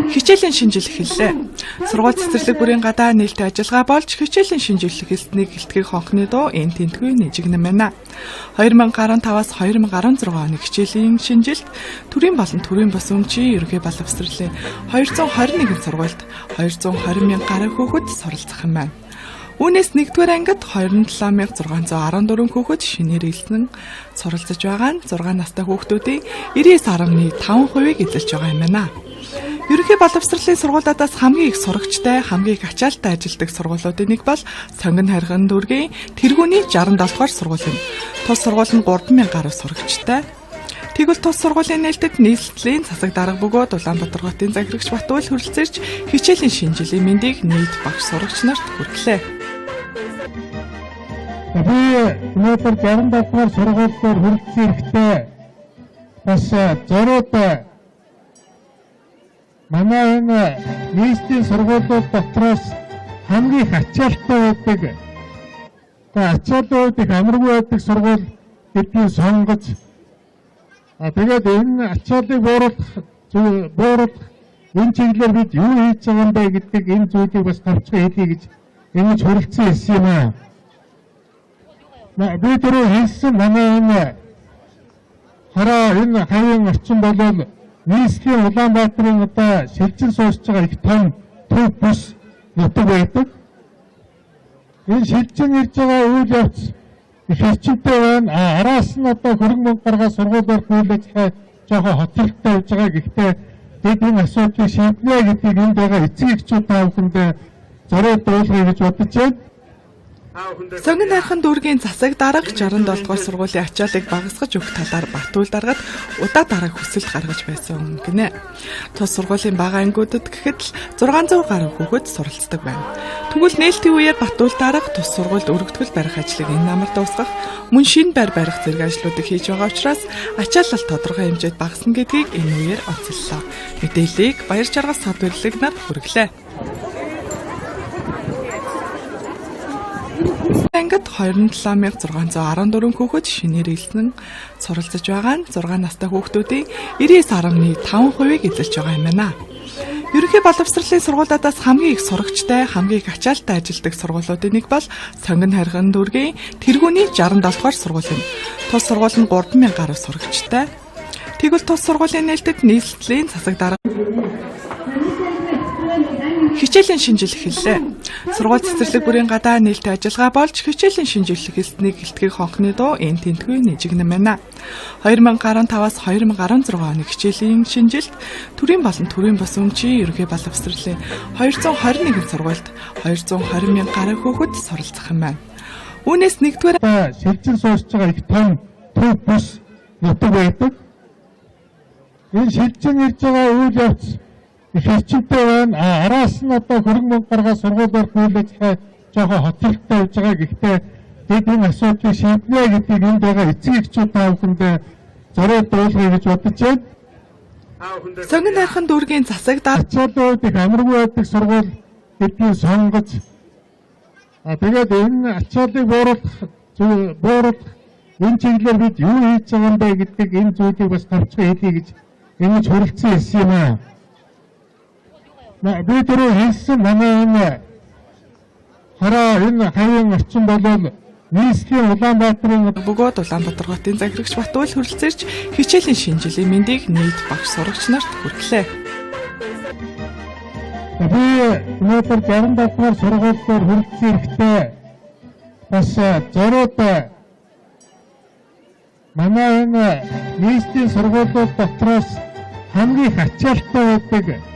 Хичээлийн шинжил эхэллээ. Сургууль цэцэрлэг бүрийн гадаа нээлттэй ажиллагаа болж хичээлийн шинжил эхэлснийг гэлтгийг хонхны дуу энэ тентгүй нэжигнэн байна. 2015-аас 2016 оны хичээлийн шинжилт төрийн болон төрийн бус өмчийн ерөнхий боловсролын 221 сургуульд 220 мянган гаруй хүүхэд суралцах юм байна. Үүнээс 1-р ангид 27614 хүүхэд шинээр илсэн суралцж байгаа нь 6 настай хүүхдүүдийн 99.5%-ийг эзэлж байгаа юм байна. Ерөнхий боловсролын сургуулиудаас хамгийн их сурагчтай, хамгийн их ачаалттай ажилладаг сургуулиудын нэг бол Сонгон харган дүүргийн тэргүүний 67 дугаар сургууль юм. Тус сургууль нь 3000 гаруй сурагчтай. Тэгвэл тус сургуулийн нээлттэд нийслэлийн засаг дарга бөгөөд Улаанбаатар хотын захирагч Батбол хүрэлцээрч хичээлийн шинжилгээ мэндийг нийт багш сурагч нарт хүргэлээ. Би өнөөдөр 67 дугаар сургууль дээр хүрэлцэн ирэхдээ бас зориуд манай энэ нийслэлийн сургуулиуд дотроос хамгийн их ачаалттай байдаг. Ачаалттай их амаргүй байдаг сургууль гэдгийг сонгож тэгээд энэ ачааллыг бууруулах энэ чиглэлээр бид юу хийж байгаа юм бэ гэдэг энэ зүйлийг бас товчхон хэлье гэж ингэж хүрэлцэн ирсэн юм аа. Би түрүү хэлсэн манай энэ хараа энэ хавийн орчин болол нийслэлийн Улаанбаатарын одоо шилжин суусж байгаа их том төв бус нутаг байдаг. Энэ шилжин ирж байгаа үйл явц их эрчимтэй байна. Араас нь одоо хөрөнгө мөнгө гаргаад сургуулиуд хүлээж жоохон хотлолтой явж байгаа. Гэхдээ бид энэ асуудлыг шийднэ гэдгийг энд байгаа эцэг эхчүүд та бүхэндээ зориуд дуулгая гэж бодож байна. Сонгон харган дүүргийн засаг дарга 67 дугаар сургуулийн ачааллыг багасгаж өгөх талаар Батбол даргад удаа дараа хүсэлт гаргаж байсан гинэ. Тус сургуулийн бага ангиудад гэхэд л 600 гаруй хүүхэд суралцдаг байна. Тэгвэл нээлтийн үеэр Батбол дарга тус сургуульд өргөтгөл барих ажлыг энэ намар дуусгах, мөн шинэ байр барих зэрэг ажлуудыг хийж байгаа учраас ачаалал тодорхой хэмжээд багасна гэдгийг энэ үеэр онцоллоо. Мэдээллийг Баяр Жаргал сод барилгыг нар хүргэлээ. Ангид 27614 хүүхэд шинээр илсэн суралцж байгаа нь 6 настай хүүхдүүдийн 99.5%-ийг эзэлж байгаа юм байна. Ерөнхий боловсролын сургуулиудаас хамгийн их сурагчтай, хамгийн их ачаалттай ажилладаг сургуулиудын нэг бол Сонгон харган дүүргийн тэргүүний 67 дугаар сургууль юм. Тус сургууль нь 3000 гаруй сурагчтай. Тэгвэл тус сургуулийн нээлттэд нийслэлийн засаг дарга хичээлийн шинжил эхэллээ. Сургууль цэцэрлэг бүрийн гадаа нээлттэй ажиллагаа болж хичээлийн шинжил эхэлснийг гэлтгийг хонхны дуу энэ тентгүй нэжигнэн байна. 2015-аас 2016 оны хичээлийн шинжилт төрийн болон төрийн бус өмчийн ерөнхий боловсролын 221 сургуульд 220 мянган гаруй хүүхэд суралцах юм байна. Үүнээс 1-р шилжин суусж байгаа их том төв бус нутаг байдаг. Энэ шилжин ирж байгаа үйл явц их эрчимтэй байна. Араас нь одоо хөрөнгө мөнгө гаргаад сургуулиуд хүлээж жоохон хотлолтой явж байгаа. Гэхдээ бид энэ асуудлыг шийднэ гэдгийг энд байгаа эцэг эхчүүд та бүхэндээ зориуд дуулгая гэж бодож байна. Сонгон харган дүүргийн засаг дарга ачааллууд их амаргүй байдаг сургууль гэдгийг сонгож тэгээд энэ ачааллыг бууруулах энэ чиглэлээр бид юу хийж байгаа юм бэ гэдгийг энэ зүйлийг бас товчхон хэлье гэж ингэж хүрэлцэн ирсэн юм аа. Би түрүү хэлсэн манай энэ хараа энэ хавийн орчин болол нийслэлийн Улаанбаатарын бөгөөд Улаанбаатар хотын захирагч Батбол хүрэлцээрч хичээлийн шинжилгээ мэндийг нийт багш сурагч нарт хүргэлээ. Би өнөөдөр 67 дугаар сургууль дээр хүрэлцэн ирэхдээ бас зориуд манай энэ нийслэлийн сургуулиуд дотроос хамгийн их ачаалттай байдаг.